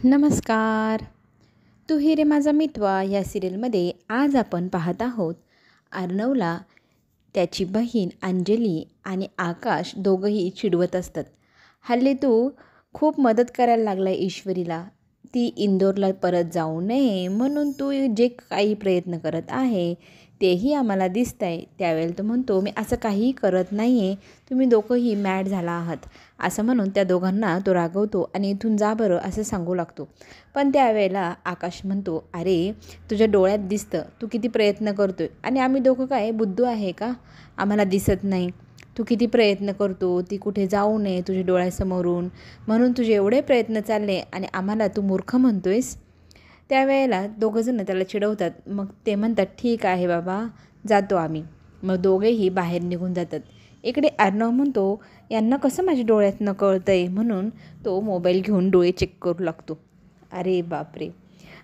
नमस्कार. तू ही रे माझा मितवा या सिरियलमध्ये आज आपण पाहत आहोत अर्णवला त्याची बहीण अंजली आणि आकाश दोघंही चिडवत असतात. हल्ली तू खूप मदत करायला लागला ईश्वरीला. ती इंदोरला परत जाऊ नये म्हणून तू जे काही प्रयत्न करत आहे तेही आम्हाला दिसत आहे. त्यावेळेला तो म्हणतो, मी असं काहीही करत नाही आहे, तुम्ही दोघंही मॅड झाला आहात असं म्हणून त्या दोघांना तो रागवतो आणि इथून जा बरं असं सांगू लागतो. पण त्यावेळेला आकाश म्हणतो, अरे तुझ्या डोळ्यात दिसतं तू किती प्रयत्न करतोय आणि आम्ही दोघं काय बुद्धू आहे का, आम्हाला दिसत नाही. तू किती प्रयत्न करतो, ती कुठे जाऊ नये तुझ्या डोळ्यासमोरून, म्हणून तुझे एवढे प्रयत्न चालले आणि आम्हाला तू मूर्ख म्हणतोयस. त्यावेळेला दोघंजणं त्याला चिडवतात. मग ते म्हणतात, ठीक आहे बाबा जातो आम्ही. मग दोघेही बाहेर निघून जातात. इकडे अर्णव म्हणतो, यांना कसं माझ्या डोळ्यातनं कळतं आहे, म्हणून तो मोबाईल घेऊन डोळे चेक करू लागतो. अरे बापरे,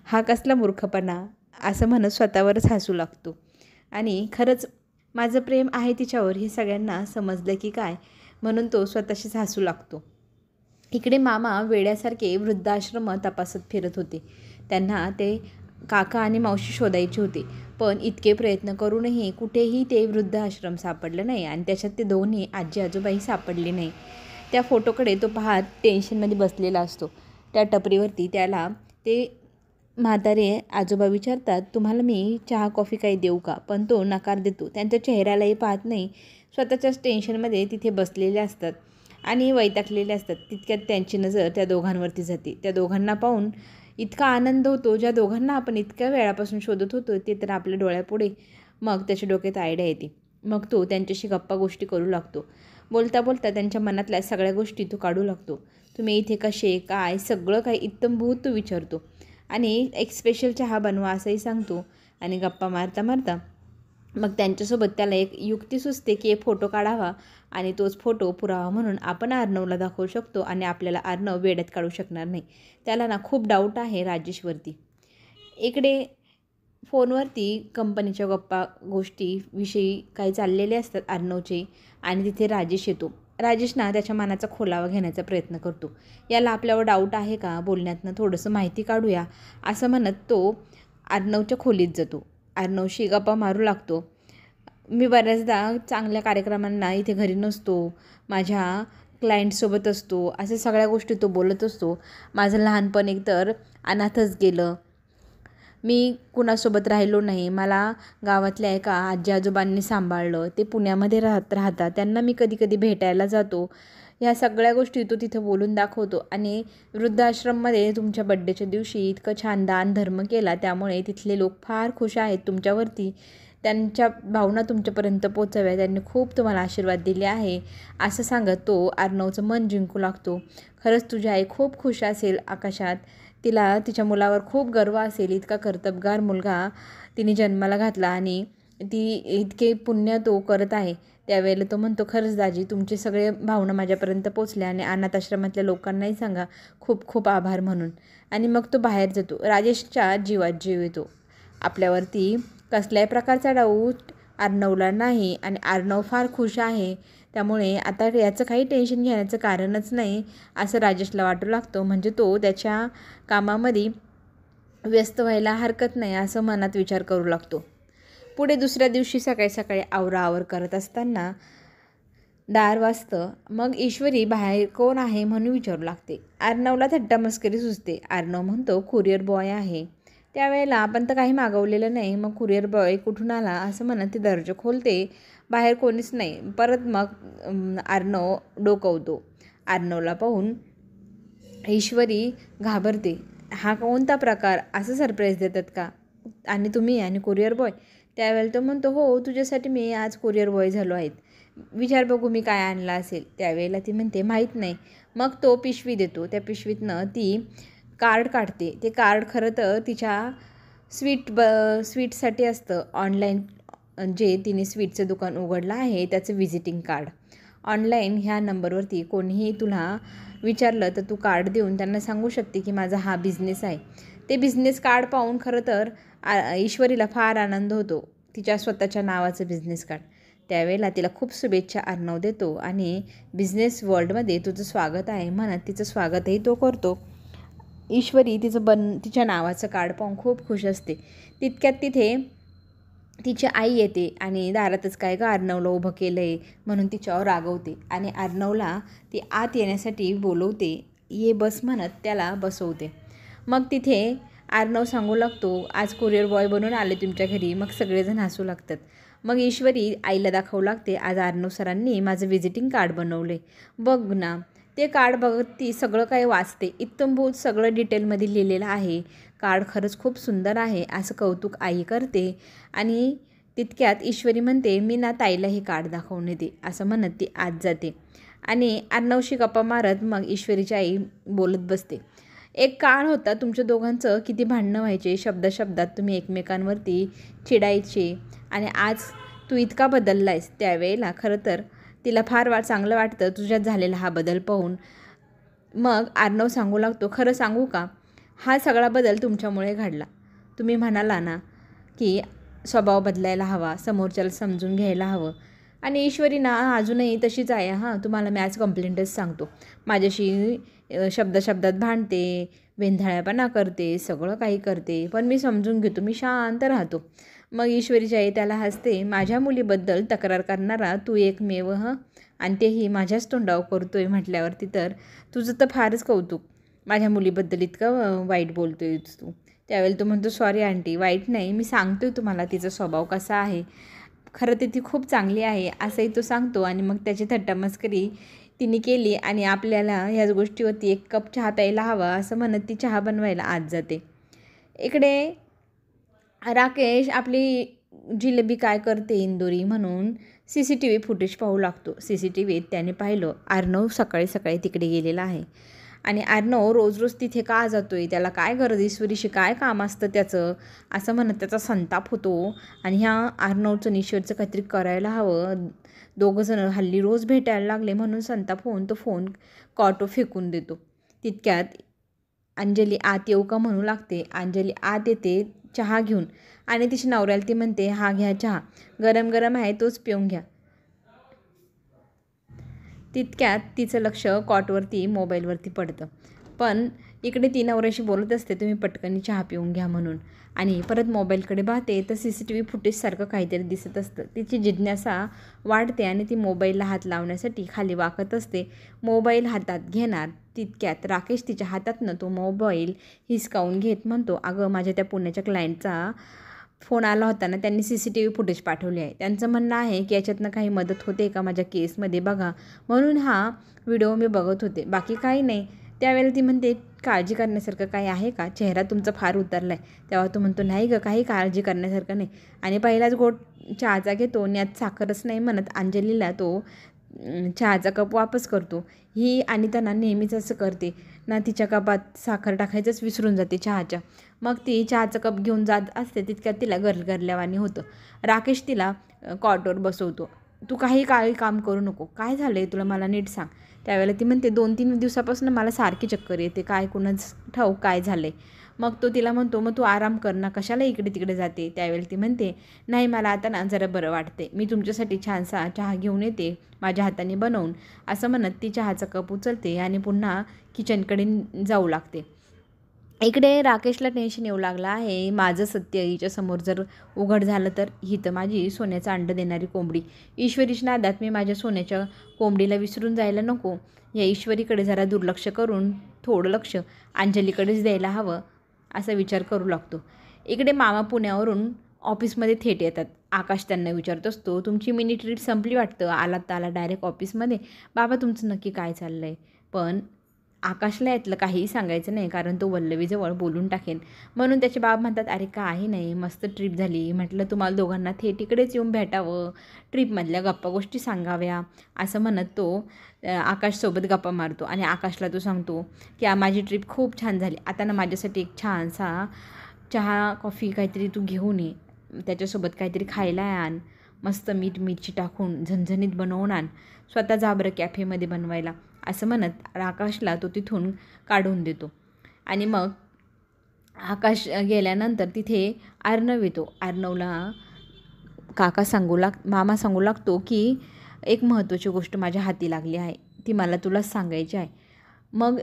हा कसला मूर्खपणा असं म्हणत स्वतःवरच हसू लागतो. आणि खरंच माझं प्रेम आहे तिच्यावर हे सगळ्यांना समजलं की काय, म्हणून तो स्वतःशीच हसू लागतो. इकडे मामा वेड्यासारखे वृद्धाश्रम तपासत फिरत होते. त्यांना ते काका आणि मावशी शोधायचे होते, पण इतके प्रयत्न करूनही कुठेही ते वृद्धाश्रम सापडलं नाही आणि त्याच्यात ते दोन्ही आजी आजोबाही सापडले नाही. त्या फोटोकडे तो पाहत टेन्शनमध्ये बसलेला असतो. त्या टपरीवरती त्याला ते म्हातारे आजोबा विचारतात, तुम्हाला मी चहा कॉफी काही देऊ का, पण तो नकार देतो. त्यांच्या चेहऱ्यालाही पाहत नाही, स्वतःच्याच टेन्शनमध्ये तिथे बसलेले असतात आणि वैतागलेले असतात. तितक्यात त्यांची नजर त्या दोघांवरती जाते. त्या दोघांना पाहून इतका आनंद होतो, ज्या दोघांना आपण इतक्या वेळापासून शोधत होतो ते तर आपल्या डोळ्यापुढे. मग त्याच्या डोक्यात आयडिया येते. मग तो त्यांच्याशी गप्पा गोष्टी करू लागतो. बोलता बोलता त्यांच्या मनातल्या सगळ्या गोष्टी तो काढू लागतो. तुम्ही इथे कसे काय सगळं काही इत्तमभूत तो विचारतो आणि एक स्पेशल चहा बनवा असंही सांगतो. आणि गप्पा मारता मारता मग त्यांच्यासोबत त्याला एक युक्ती सुचते की एक फोटो काढावा आणि तोच फोटो पुरावा म्हणून आपण अर्णवला दाखवू शकतो आणि आपल्याला अर्णव वेड्यात काढू शकणार नाही. त्याला ना खूप डाऊट आहे राजेशवरती. इकडे फोनवरती कंपनीच्या गप्पा गोष्टीविषयी काही चाललेले असतात अर्णवचे आणि तिथे राजेश येतो. राजेश ना त्याच्या मनाचा खोलावा घेण्याचा प्रयत्न करतो. याला आपल्यावर डाऊट आहे का, बोलण्यातनं थोडंसं माहिती काढूया असं म्हणत तो अर्णवच्या खोलीत जातो. अर्णवशी गप्पा मारू लागतो. मी बऱ्याचदा चांगल्या कार्यक्रमांना इथे घरी नसतो, माझ्या क्लायंटसोबत असतो, अशा सगळ्या गोष्टी तो बोलत असतो. माझं लहानपण एकतर अनाथच गेलं, मी कुणासोबत राहिलो नाही, मला गावातल्या एका आजी आजोबांनी सांभाळलं, ते पुण्यामध्ये राहतात, त्यांना मी कधी कधी भेटायला जातो. ह्या सगळ्या गोष्टी तो तिथं बोलून दाखवतो. आणि वृद्धाश्रममध्ये तुमच्या बड्डेच्या दिवशी इतकं छान दान धर्म केला, त्यामुळे तिथले लोक फार खुश आहेत तुमच्यावरती, त्यांच्या भावना तुमच्यापर्यंत पोचाव्या, त्यांनी खूप तुम्हाला आशीर्वाद दिले आहे असं सांगत तो अर्णवचं मन जिंकू लागतो. खरंच तुझी आई खूप खुश असेल आकाशात, तिला तिच्या मुलावर खूप गर्व असेल, इतका कर्तबगार मुलगा तिने जन्माला घातला आणि ती इतके पुण्य तो करत आहे. त्यावेळेला तो म्हणतो, खरंच दाजी तुमचे सगळे भावना माझ्यापर्यंत पोचल्या आणि अनाथ आश्रमातल्या लोकांनाही सांगा खूप खूप आभार म्हणून. आणि मग तो बाहेर जातो. राजेशच्या जीवात जीव येतो. आपल्यावरती कसल्याही प्रकारचा डाऊट अर्णवला नाही आणि अर्णव फार खुश आहे, त्यामुळे आता याचं काही टेन्शन घेण्याचं कारणच नाही असं राजेशला वाटू लागतं. म्हणजे तो त्याच्या कामामध्ये व्यस्त व्हायला हरकत नाही असं मनात विचार करू लागतो. पुढे दुसऱ्या दिवशी सकाळी सकाळी आवराआवर करत असताना दार वाजतं. मग ईश्वरी बाहेर कोण आहे म्हणून विचारू लागते. अर्णवला थट्टा मस्करी सुचते. अर्णव म्हणतो, कुरिअर बॉय आहे. त्यावेळेला आपण तर काही मागवलेलं नाही, मग कुरिअर बॉय कुठून आला असं म्हणत ते दरवाजा खोलते. बाहेर कोणीच नाही. परत मग अर्णव डोकावतो. अर्णवला पाहून ईश्वरी घाबरते. हा कोणता प्रकार, असं सरप्राईज देतात का, आणि तुम्ही आणि कुरिअर बॉय. त्यावेळेला तो म्हणतो, हो तुझ्यासाठी मी आज कुरिअर बॉय झालो आहेत, विचार बघू मी काय आणला असेल. त्यावेळेला ती म्हणते, माहीत नाही. मग तो पिशवी देतो. त्या पिशवीतनं ती कार्ड काढते. ते कार्ड खरं तर तिच्या स्वीटसाठी असतं. ऑनलाईन जे तिने स्वीटचं दुकान उघडलं आहे त्याचं व्हिजिटिंग कार्ड. ऑनलाईन ह्या नंबरवरती कोणीही तुला विचारलं तर तू कार्ड देऊन त्यांना सांगू शकते की माझा हा बिझनेस आहे. ते बिझनेस कार्ड पाहून खरं तर ईश्वरीला फार आनंद होतो, तिच्या स्वतःच्या नावाचं बिझनेस कार्ड. त्यावेळेला तिला खूप शुभेच्छा अर्णव देतो आणि बिझनेस वर्ल्डमध्ये तुझं स्वागत आहे म्हणत तिचं स्वागतही तो करतो. ईश्वरी तिच्या नावाचं कार्ड पाहून खूप खुश असते. तितक्यात तिथे तिची आई येते आणि दारातच काय गं अर्णवला उभं केलं आहे म्हणून तिच्यावर रागवते आणि अर्णवला ती आत येण्यासाठी बोलवते. ये बस म्हणत त्याला बसवते. मग तिथे अर्णव सांगू लागतो, आज कुरिअर बॉय बनून आले तुमच्या घरी. मग सगळेजण हसू लागतात. मग ईश्वरी आईला दाखवू लागते, आज अर्णव सरांनी माझं व्हिजिटिंग कार्ड बनवले, बघ ना. ते कार्ड बघत ती सगळं काही वाचते. इत्थंभूत सगळं डिटेलमध्ये लिहिलेलं आहे. कार्ड खरंच खूप सुंदर आहे असं कौतुक आई करते. आणि तितक्यात ईश्वरी म्हणते, मी ना ताईला हे कार्ड दाखवून येते असं म्हणत ती आत जाते. आणि अर्णवशी गप्पा मारत मग ईश्वरीची आई बोलत बसते. एक काळ होता तुमच्या दोघांचं किती भांडणं व्हायचे, शब्दात तुम्ही एकमेकांवरती चिडायचे आणि आज तू इतका बदलला आहेस. त्यावेळेला खरं तर तिला फार चांगलं वाटतं तुझ्यात झालेला हा बदल पाहून. मग अर्णव सांगू लागतो, खरं सांगू का, हा सगळा बदल तुमच्यामुळे घडला. तुम्ही म्हणाला ना की स्वभाव बदलायला हवा, समोरच्याला समजून घ्यायला हवं. आणि ईश्वरी ना अजूनही तशीच आहे. तुम्हाला मी आज कंप्लेंटच सांगतो. माझ्याशी शब्दात भांडते, वेंधाळ्यापणा करते, सगळं काही करते, पण मी समजून घेतो, मी शांत राहतो. मग ईश्वरीची आई त्याला हसते, माझ्या मुलीबद्दल तक्रार करणारा तू एकमेव आणि तेही माझ्याच तोंडावर करतोय म्हटल्यावरती तर तुझं तर फारच कौतुक. माझ्या मुलीबद्दल इतकं वाईट बोलतोय तू. त्यावेळेला तो म्हणतो, सॉरी आंटी, वाईट नाही, मी सांगतोय तुम्हाला तिचा स्वभाव कसा आहे. खरं तर ती खूप चांगली आहे असंही तो सांगतो. आणि मग त्याची थट्टामस्करी तिने केली आणि आपल्याला ह्याच गोष्टीवरती एक कप चहा प्यायला हवा असं म्हणत ती चहा बनवायला आत जाते. इकडे राकेश आपली जिलेबी काय करते इंदोरी म्हणून CCTV फुटेज पाहू लागतो. CCTVत त्याने पाहिलं अर्णव सकाळी तिकडे गेलेला आहे. आणि अर्णव रोज तिथे का जातोय, त्याला काय गरज, ईश्वरीशी काय काम असतं त्याचं, असं म्हणत त्याचा संताप होतो. आणि ह्या अर्णवचं ईश्वरचं काहीतरी करायला हवं. दोघंजण हल्ली रोज भेटायला लागले म्हणून संताप होऊन तो फोन कॉटो फेकून देतो. तितक्यात अंजली आत येऊ का म्हणू लागते. अंजली आत येते चहा घेऊन आणि तिच्या नवऱ्याला ती म्हणते, हा घ्या चहा, गरम आहे, तोच पिऊन घ्या. तितक्यात तिचं लक्ष कॉटवरती मोबाईलवरती पडतं. पण इकडे ती नवऱ्याशी बोलत असते, तुम्ही पटकन चहा पिऊन घ्या म्हणून. आणि परत मोबाईलकडे पाहते तर CCTV फुटेजसारखं काहीतरी दिसत असतं. तिची जिज्ञासा वाढते आणि ती मोबाईलला हात लावण्यासाठी खाली वाकत असते. मोबाईल हातात घेणार तितक्यात राकेश तिच्या हातातनं तो मोबाईल हिसकावून घेत म्हणतो, अगं माझ्या त्या पुण्याच्या क्लायंटचा फोन आला होता ना, त्यांनी CCTV फुटेज पाठवले आहे. त्यांचं म्हणणं आहे की याच्यातनं काही मदत होते का माझ्या केसमध्ये बघा, म्हणून हा व्हिडिओ मी बघत होते, बाकी काही नाही. त्यावेळेला ती म्हणते, काळजी करण्यासारखं काही आहे का, चेहरा तुमचा फार उतरला आहे. तेव्हा तो म्हणतो, नाही गं, काही काळजी करण्यासारखं नाही. आणि पहिलाच गोट चहाचा घेतो आणि यात साखरच नाही म्हणत अंजलीला तो चहाचा कप वापस करतो. ही अनिता ना नेहमीच असं करते ना, तिच्या कपात साखर टाकायचंच विसरून जाते चहाच्या. मग ती चहाचा कप घेऊन जात असते. तितक्यात तिला गरगरल्यावानी होतं. राकेश तिला कॉटवर बसवतो. तू काही काम करू नको, काय झालं आहे तुला, मला नीट सांग. त्यावेळेला ती म्हणते, 2-3 दिवसापासून मला सारखी चक्कर येते, काय कुणाच ठाऊक काय झालं आहे. मग तो तिला म्हणतो, मग तू आराम कर ना, कशाला इकडे तिकडे जाते. त्यावेळेला ती म्हणते, नाही मला आता ना जरा बरं वाटते, मी तुमच्यासाठी छानसा चहा घेऊन येते माझ्या हाताने बनवून, असं म्हणत ती चहाचा कप उचलते आणि पुन्हा किचनकडे जाऊ लागते. इकडे राकेशला टेन्शन येऊ लागलं आहे, माझं सत्य हिच्यासमोर जर उघड झालं तर ही तर माझी सोन्याचं अंड देणारी कोंबडी. ईश्वरीच्या नादात मी माझ्या सोन्याच्या कोंबडीला विसरून जायला नको. या ईश्वरीकडे जरा दुर्लक्ष करून थोडं लक्ष अंजलीकडेच द्यायला हवं असा विचार करू लागतो. इकडे मामा पुण्यावरून ऑफिसमध्ये थेट येतात. आकाश त्यांना विचारत असतो, तुमची मिनी ट्रीप संपली वाटतं, आला डायरेक्ट ऑफिसमध्ये. बाबा तुमचं नक्की काय चाललं आहे. पण आकाशला यातलं काहीही सांगायचं नाही, कारण तो वल्लवीजवळ बोलून टाकेन. म्हणून त्याचे बाबा म्हणतात, अरे काही नाही, मस्त ट्रीप झाली, म्हटलं तुम्हाला दोघांना थेट इकडेच येऊन भेटावं, ट्रीपमधल्या गप्पा गोष्टी सांगाव्या असं म्हणत तो आकाशसोबत गप्पा मारतो. आणि आकाशला तो सांगतो की माझी ट्रीप खूप छान झाली, आता ना माझ्यासाठी एक छानसा चहा कॉफी काहीतरी तू घेऊन ये, त्याच्यासोबत काहीतरी खायला आण, मस्त मीठ मिरची टाकून झणझणीत बनवून आण, स्वतः जा बरं कॅफेमध्ये बनवायला, असं म्हणत आकाशला तो तिथून काढून देतो. आणि मग आकाश गेल्यानंतर तिथे अर्णव येतो. अर्णवला मामा सांगू लागतो की एक महत्त्वाची गोष्ट माझ्या हाती लागली आहे, ती मला तुला सांगायची आहे. मग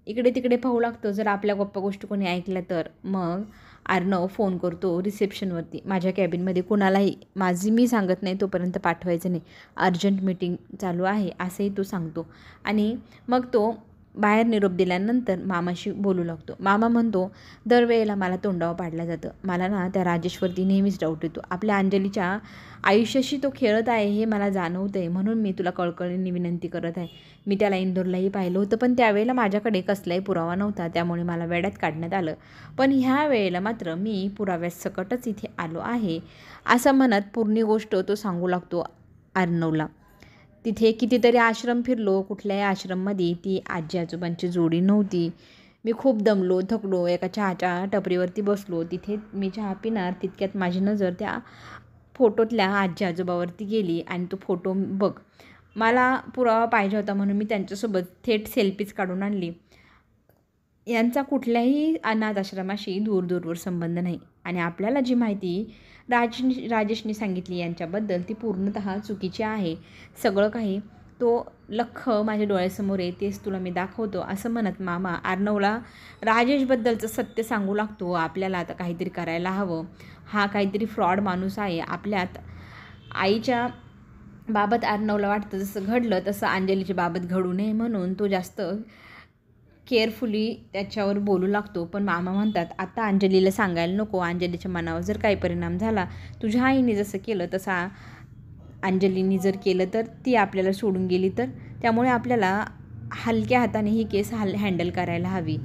इकडे तिकडे पाहू लागतो. जर आपल्या गप्पा गोष्टी कोणी ऐकल्या तर. मग अर्णव फोन करतो रिसेप्शनवरती, माझ्या कॅबिनमध्ये कुणालाही मी सांगत नाही तोपर्यंत पाठवायचं नाही, अर्जंट मीटिंग चालू आहे असंही तो सांगतो. आणि मग तो बाहेर निरोप दिल्यानंतर मामाशी बोलू लागतो. मामा म्हणतो, दरवेळेला मला तोंडावर पाडलं जातं. मला ना त्या राजेशवरती नेहमीच डाऊट येतो. आपल्या अंजलीच्या आयुष्याशी तो खेळत आहे हे मला जाणवतं आहे, म्हणून मी तुला कळकळीने विनंती करत आहे. मी त्याला इंदोरलाही पाहिलं होतं, पण त्यावेळेला माझ्याकडे कसलाही पुरावा नव्हता, त्यामुळे मला वेड्यात काढण्यात आलं. पण ह्या वेळेला मात्र मी पुराव्यासकटच इथे आलो आहे, असं म्हणत पूर्ण गोष्ट तो सांगू लागतो अर्णवला. तिथे कितीतरी आश्रम फिरलो, कुठल्याही आश्रममध्ये ती आजी आजोबांची जोडी नव्हती. मी खूप दमलो थकलो, एका चहाच्या टपरीवरती बसलो. तिथे मी चहा पिणार तितक्यात माझी नजर त्या फोटोतल्या आजी आजोबावरती गेली आणि तो फोटो बघ. मला पुरावा पाहिजे होता म्हणून मी त्यांच्यासोबत थेट सेल्फीज काढून आणली. यांचा कुठल्याही अनाथ आश्रमाशी दूरवर संबंध नाही. आणि आपल्याला जी माहिती राजेशने सांगितली यांच्याबद्दल ती पूर्णतः चुकीची आहे. सगळं काही तो लख्ख माझ्या डोळ्यासमोर आहे, तेच तुला मी दाखवतो, असं म्हणत मामा अर्णवला राजेशबद्दलचं सत्य सांगू लागतो. आपल्याला आता काहीतरी करायला हवं. हा काहीतरी फ्रॉड माणूस आहे. आपल्यात आईच्या बाबत अर्णवला वाटतं जसं घडलं तसं अंजलीच्या बाबत घडू नये, म्हणून तो जास्त केअरफुली त्याच्यावर बोलू लागतो. पण मामा म्हणतात, आता अंजलीला सांगायला नको. अंजलीच्या मनावर जर काही परिणाम झाला, तुझ्या आईने जसं केलं तसा अंजलीने जर केलं तर ती आपल्याला सोडून गेली तर, त्यामुळे आपल्याला हलक्या हाताने ही केस हँडल करायला हवी.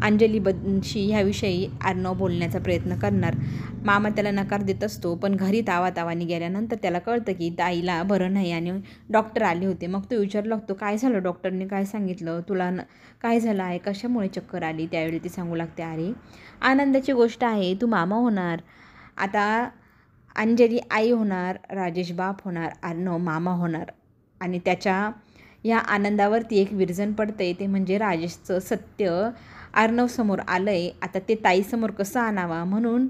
अंजलीशी ह्याविषयी अर्णव बोलण्याचा प्रयत्न करणार. मामा त्याला नकार देत असतो, पण घरी तावातावाने गेल्यानंतर त्याला कळतं की ताईला बरं नाही आणि डॉक्टर आले होते. मग तो विचारू लागतो, काय झालं, डॉक्टरने काय सांगितलं तुला, काय झालं आहे, कशामुळे चक्कर आली. त्यावेळी ती सांगू लागते, अरे आनंदाची गोष्ट आहे, तू मामा होणार, आता अंजली आई होणार, राजेश बाप होणार, अर्णव मामा होणार. आणि त्याच्या या आनंदावरती एक विरजन पडतंय, ते म्हणजे राजेशचं सत्य अर्णव समोर आलं आहे. आता ते ताईसमोर कसं आणावा, म्हणून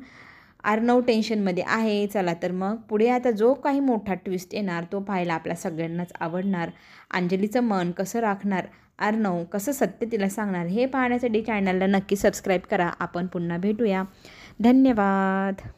अर्णव टेन्शनमध्ये आहे. चला तर मग पुढे आता जो काही मोठा ट्विस्ट येणार तो पाहायला आपल्या सगळ्यांनाच आवडणार. अंजलीचं मन कसं राखणार अर्णव, कसं सत्य तिला सांगणार, हे पाहण्यासाठी चॅनलला नक्की सबस्क्राईब करा. आपण पुन्हा भेटूया. धन्यवाद.